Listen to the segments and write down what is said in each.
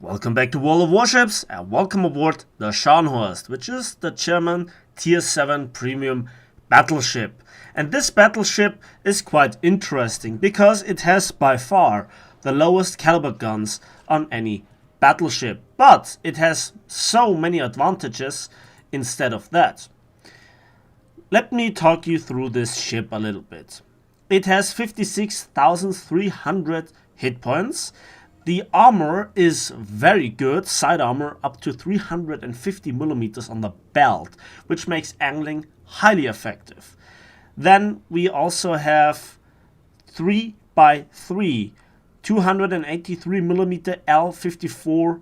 Welcome back to World of Warships and welcome aboard the Scharnhorst, which is the German Tier 7 premium battleship. And this battleship is quite interesting because it has by far the lowest caliber guns on any battleship. But it has so many advantages instead of that. Let me talk you through this ship a little bit. It has 56,300 hit points. The armor is very good, side armor up to 350 millimeters on the belt, which makes angling highly effective. Then we also have 3x3 283 millimeter L54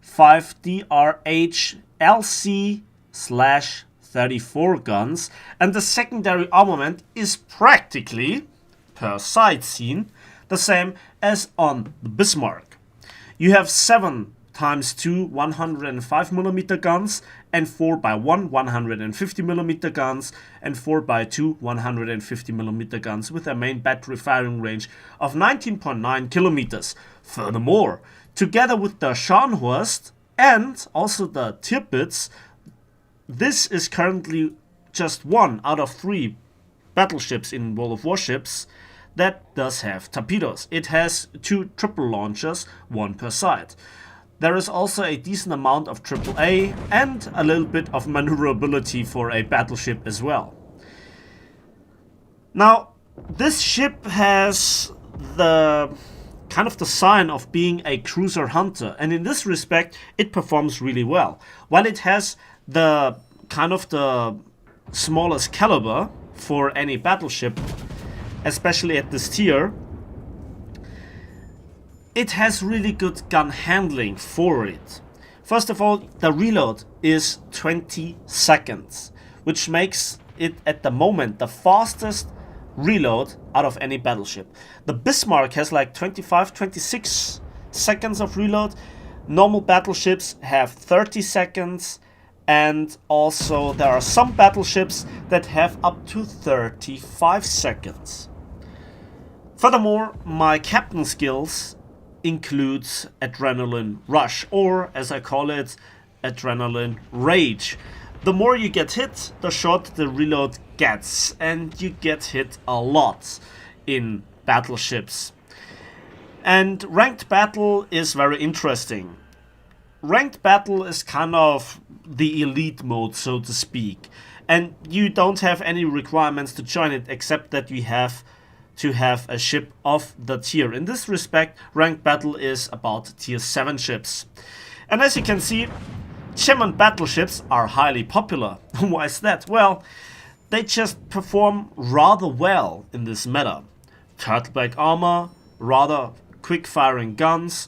5DRH LC/34 guns, and the secondary armament is practically, per side scene, the same as on the Bismarck. You have 7x2 105mm guns and 4x1 150mm guns and 4x2 150mm guns with a main battery firing range of 19.9 kilometers. Furthermore, together with the Scharnhorst and also the Tirpitz, this is currently just one out of 3 battleships in World of Warships that does have torpedoes. It has 2 triple launchers, 1 per side. There is also a decent amount of AAA and a little bit of maneuverability for a battleship as well. Now, this ship has the kind of the sign of being a cruiser hunter, and in this respect it performs really well. While it has the kind of the smallest caliber for any battleship, especially at this tier, it has really good gun handling for it. First of all, the reload is 20 seconds, which makes it at the moment the fastest reload out of any battleship. The Bismarck has like 25-26 seconds of reload. Normal battleships have 30 seconds, and also there are some battleships that have up to 35 seconds. Furthermore, my captain skills includes Adrenaline Rush, or as I call it, Adrenaline Rage. The more you get hit, the shorter the reload gets, and you get hit a lot in battleships. And Ranked Battle is very interesting. Ranked Battle is kind of the elite mode, so to speak, and you don't have any requirements to join it except that you have to have a ship of the tier. In this respect, Ranked Battle is about tier 7 ships. And as you can see, German battleships are highly popular. Why is that? Well, they just perform rather well in this meta. Turtleback armor, rather quick firing guns,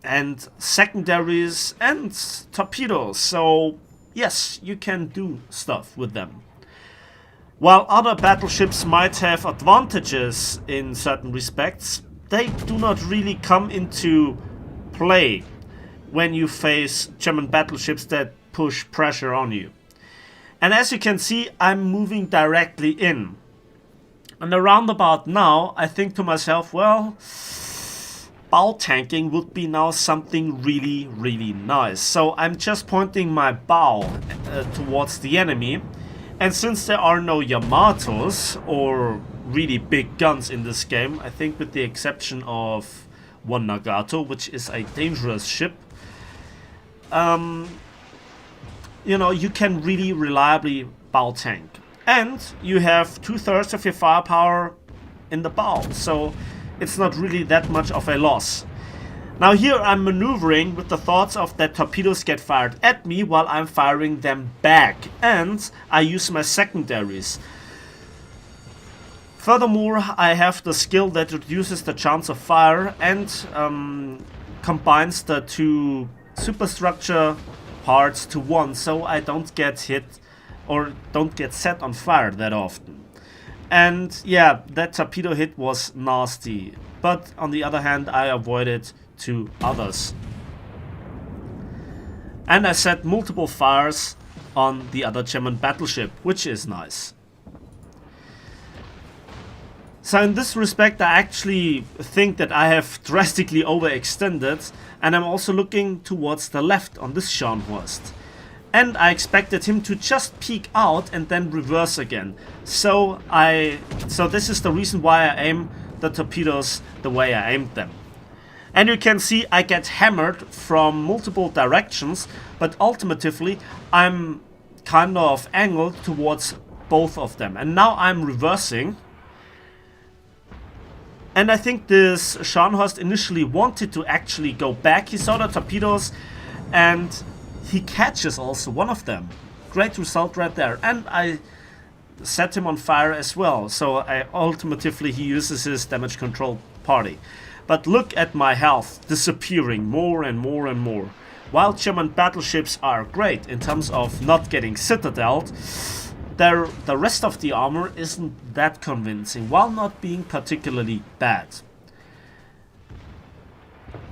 and secondaries and torpedoes. So yes, you can do stuff with them. While other battleships might have advantages in certain respects, they do not really come into play when you face German battleships that push pressure on you. And as you can see, I'm moving directly in. And around about now, I think to myself, well, bow tanking would be now something really, really nice. So I'm just pointing my bow towards the enemy. And since there are no Yamatos or really big guns in this game, I think with the exception of one Nagato, which is a dangerous ship, you can really reliably bow tank. And you have 2/3 of your firepower in the bow, so it's not really that much of a loss. Now here I'm maneuvering with the thoughts of that torpedoes get fired at me while I'm firing them back, and I use my secondaries. Furthermore, I have the skill that reduces the chance of fire and combines the 2 superstructure parts to one, so I don't get hit or don't get set on fire that often. And yeah, that torpedo hit was nasty, but on the other hand I avoided 2 others. And I set multiple fires on the other German battleship, which is nice. So in this respect, I actually think that I have drastically overextended, and I'm also looking towards the left on this Scharnhorst. And I expected him to just peek out and then reverse again. So this is the reason why I aim the torpedoes the way I aimed them. And you can see I get hammered from multiple directions, but ultimately I'm kind of angled towards both of them. And now I'm reversing. And I think this Scharnhorst initially wanted to actually go back. He saw the torpedoes and he catches also one of them. Great result right there. And I set him on fire as well. So ultimately he uses his damage control party. But look at my health disappearing more and more and more. While German battleships are great in terms of not getting citadeled, the rest of the armor isn't that convincing, while not being particularly bad.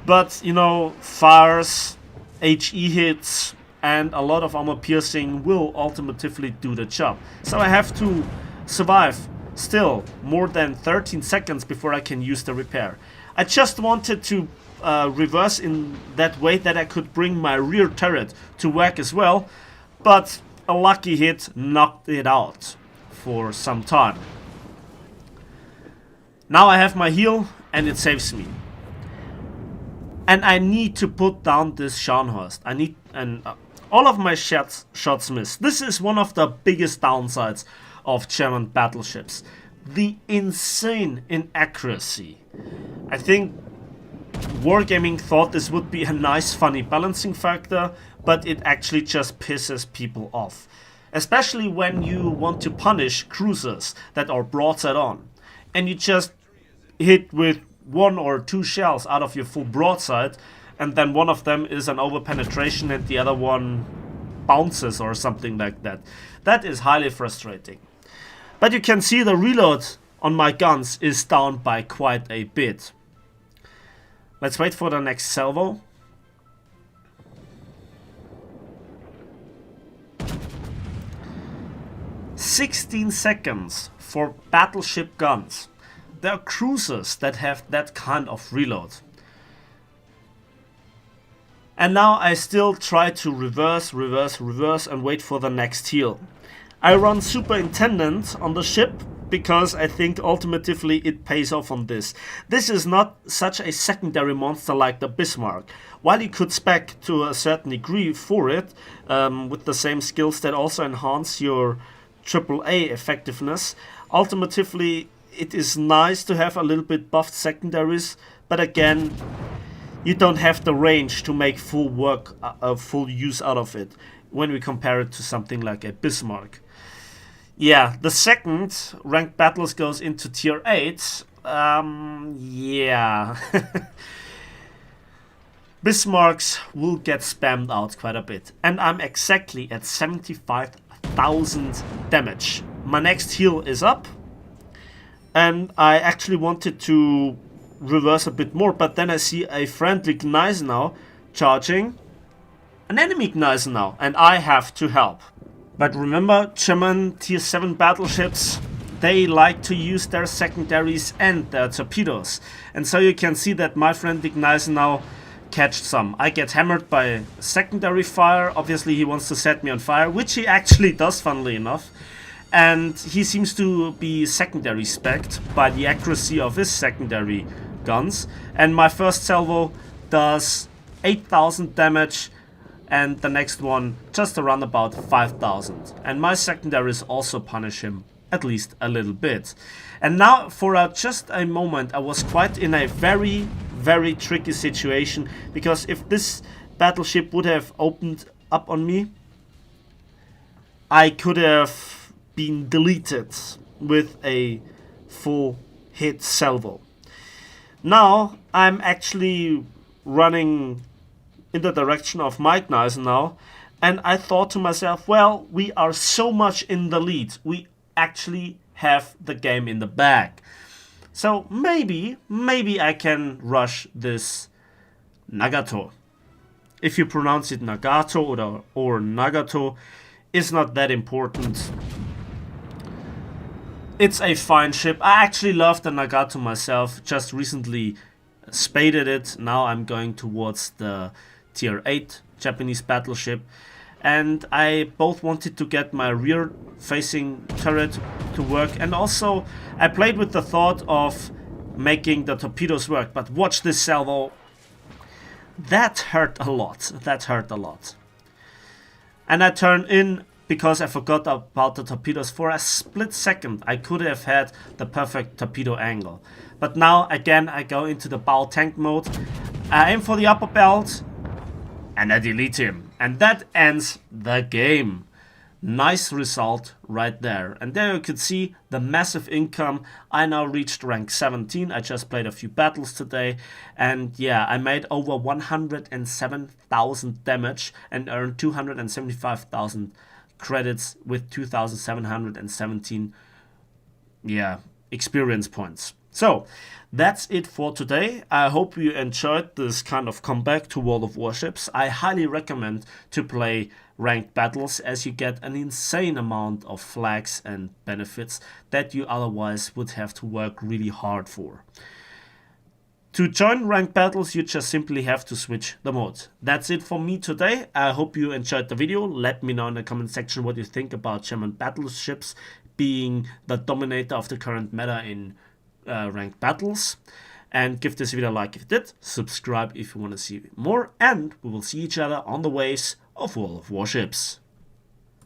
But, you know, fires, HE hits, and a lot of armor piercing will ultimately do the job. So I have to survive still more than 13 seconds before I can use the repair. I just wanted to reverse in that way that I could bring my rear turret to work as well, but a lucky hit knocked it out for some time. Now I have my heal and it saves me. And I need to put down this Scharnhorst. All of my shots miss. This is one of the biggest downsides of German battleships. The insane inaccuracy. I think Wargaming thought this would be a nice funny balancing factor, but it actually just pisses people off. Especially when you want to punish cruisers that are broadside on. And you just hit with 1 or 2 shells out of your full broadside, and then one of them is an over-penetration and the other one bounces or something like that. That is highly frustrating. But you can see the reload on my guns is down by quite a bit. Let's wait for the next salvo. "16 seconds for battleship guns." There are cruisers that have that kind of reload. And now I still try to reverse and wait for the next heal. I run Superintendent on the ship because I think ultimately it pays off on this. This is not such a secondary monster like the Bismarck. While you could spec to a certain degree for it, with the same skills that also enhance your AAA effectiveness, ultimately it is nice to have a little bit buffed secondaries, but again, you don't have the range to make full use out of it when we compare it to something like a Bismarck. Yeah, the second ranked battles goes into tier 8. Yeah. Bismarcks will get spammed out quite a bit. And I'm exactly at 75,000 damage. My next heal is up. And I actually wanted to reverse a bit more, but then I see a friendly Gneisenau charging an enemy Gneisenau, and I have to help. But remember, German tier 7 battleships, they like to use their secondaries and their torpedoes. And so you can see that my friendly Gneisenau catch some. I get hammered by secondary fire. Obviously he wants to set me on fire, which he actually does, funnily enough. And he seems to be secondary spec'd by the accuracy of his secondary guns. And my first salvo does 8,000 damage, and the next one just around about 5,000. And my secondaries also punish him at least a little bit. And now for just a moment I was quite in a very, very tricky situation, because if this battleship would have opened up on me, I could have been deleted with a full hit salvo. Now I'm actually running in the direction of Mike Gneisenau, and I thought to myself, well, we are so much in the lead, we actually have the game in the bag. So maybe I can rush this Nagato. If you pronounce it Nagato or Nagato, it's not that important. It's a fine ship. I actually love the Nagato myself. Just recently spaded it. Now I'm going towards the tier 8 Japanese battleship. And I both wanted to get my rear facing turret to work, and also I played with the thought of making the torpedoes work. But watch this salvo. That hurt a lot. That hurt a lot. And I turned in because I forgot about the torpedoes for a split second. I could have had the perfect torpedo angle. But now again I go into the bow tank mode. I aim for the upper belt and I delete him. And that ends the game. Nice result right there. And there you could see the massive income. I now reached rank 17. I just played a few battles today. And yeah, I made over 107,000 damage and earned 275,000 credits with 2,717 experience points. So that's it for today. I hope you enjoyed this kind of comeback to World of Warships. I highly recommend to play ranked battles, as you get an insane amount of flags and benefits that you otherwise would have to work really hard for. To join ranked battles, you just simply have to switch the mode. That's it for me today. I hope you enjoyed the video. Let me know in the comment section what you think about German battleships being the dominator of the current meta in ranked battles. And give this video a like if you did. Subscribe if you want to see more. And we will see each other on the waves of World of Warships.